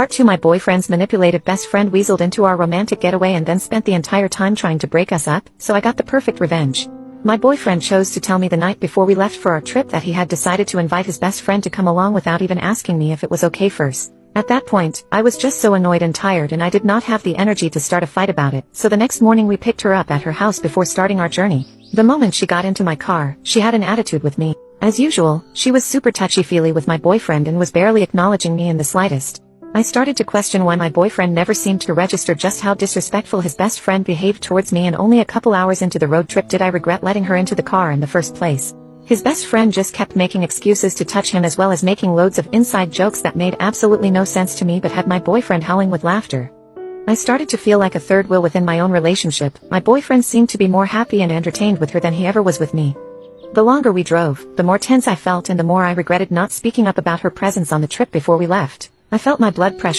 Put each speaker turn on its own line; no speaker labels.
Part 2. My boyfriend's manipulative best friend weaseled into our romantic getaway and then spent the entire time trying to break us up, so I got the perfect revenge. My boyfriend chose to tell me the night before we left for our trip that he had decided to invite his best friend to come along without even asking me if it was okay first. At that point, I was just so annoyed and tired and I did not have the energy to start a fight about it, so the next morning we picked her up at her house before starting our journey. The moment she got into my car, she had an attitude with me. As usual, she was super touchy-feely with my boyfriend and was barely acknowledging me in the slightest. I started to question why my boyfriend never seemed to register just how disrespectful his best friend behaved towards me, and only a couple hours into the road trip did I regret letting her into the car in the first place. His best friend just kept making excuses to touch him, as well as making loads of inside jokes that made absolutely no sense to me but had my boyfriend howling with laughter. I started to feel like a third wheel within my own relationship. My boyfriend seemed to be more happy and entertained with her than he ever was with me. The longer we drove, the more tense I felt and the more I regretted not speaking up about her presence on the trip before we left. I felt my blood pressure